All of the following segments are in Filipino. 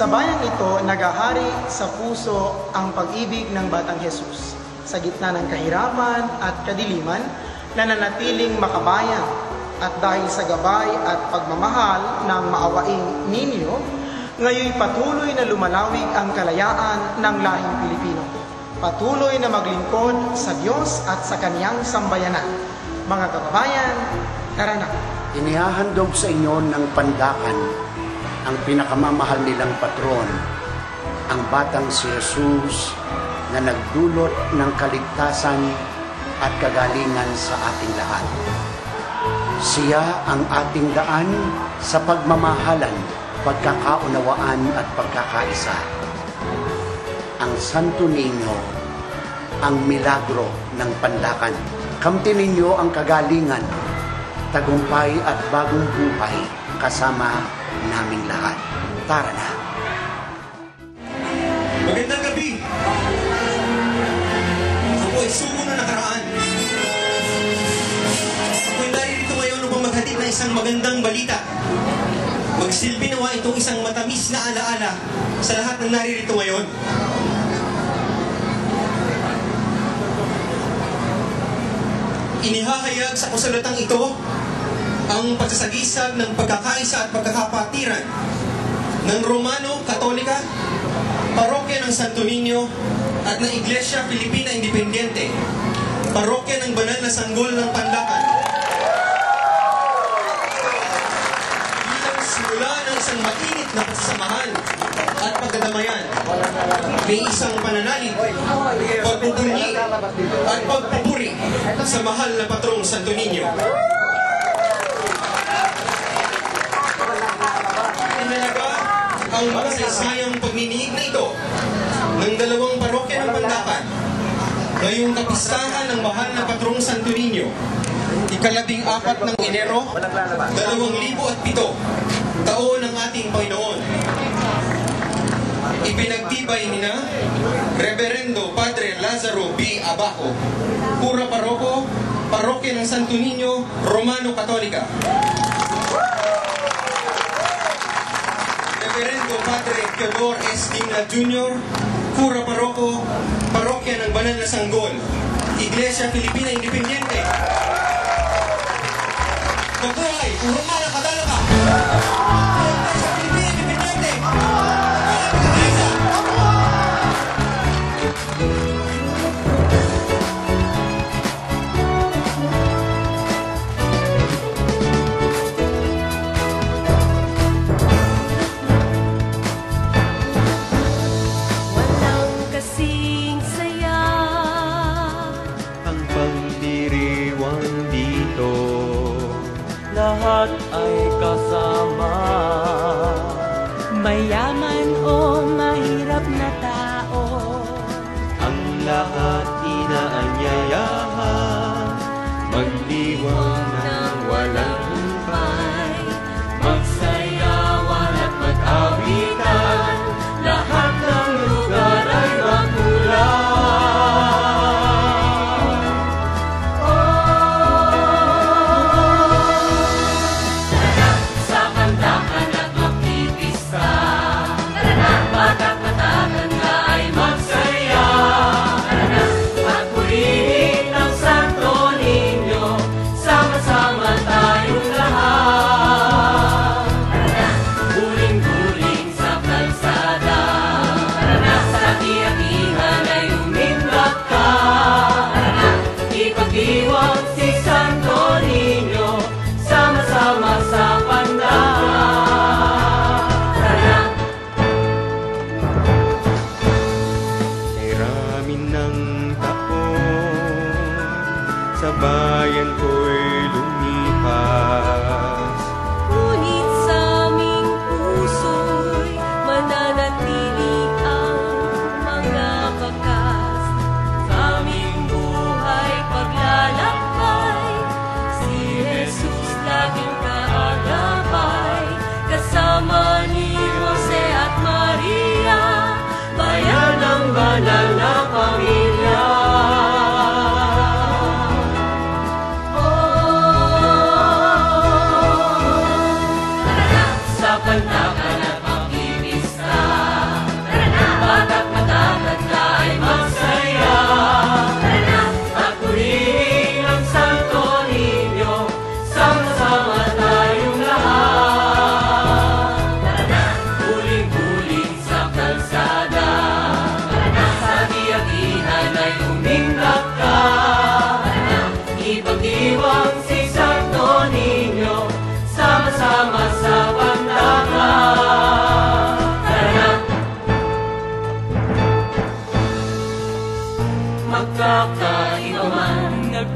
Sa bayang ito, nagahari sa puso ang pag-ibig ng Batang Jesus. Sa gitna ng kahirapan at kadiliman, nananatiling makabayan. At dahil sa gabay at pagmamahal ng maawaing ninyo, ngayon patuloy na lumalawig ang kalayaan ng lahing Pilipino. Patuloy na maglingkod sa Diyos at sa Kaniyang sambayanan. Mga kababayan, tara na. Inihahandog sa inyo ng Pandakan ang pinakamamahal nilang patron, ang Batang si Jesus na nagdulot ng kaligtasan at kagalingan sa ating lahat. Siya ang ating daan sa pagmamahalan, pagkakaunawaan at pagkakaisa. Ang Santo Niño, ang milagro ng Pandakan. Kamtin ninyo ang kagalingan, tagumpay at bagong buhay kasama naming lahat. Tara na! Magandang gabi! Ako ay sugo na nakaraan. Ako'y naririto ngayon upang maghatid na isang magandang balita. Magsilbi nawa itong isang matamis na alaala sa lahat ng naririto ngayon. Inihahayag sa kasalatang ito ang pagsasagisag ng pagkakaisa at pagkakapatiran ng Romano Katolika, Parokya ng Santo Niño at ng Iglesia Filipina Independiente, Parokya ng Banal na Sanggol ng Pandakan. Bilang simula ng isang mainit na pagsasamahan at pagdadamayan, may isang pananalig, pagpupuri at pagpupuri sa mahal na patrong Santo Niño. Inalaga ang makasaysayang pagninihig na ito ng dalawang parokya ng Pandakan ngayong kapistahan ng mahal na patrong Santo Niño, ika-14 ng Enero, 2007, taon ng ating Panginoon. Ipinagtibay ni na Reverendo Padre Lazaro B. Abajo, Cura Paroko, Parokya ng Santo Niño, Romano Katolika. Reverendo Padre Theodore S. Dimla Jr., Cura Paroko, Parokya ng Banal na Sanggol, Iglesia Filipina Independiente. Magkahay, Romano Katolika! Iglesia Filipina Independiente! Lahat ay kasama, mayaman o mahirap na tao, ang lahat inaanyayahan, magdiwang ng walang humpay, magsayawan at mag-awitan, lahat ng lugar ay magmula.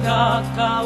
pagkakawa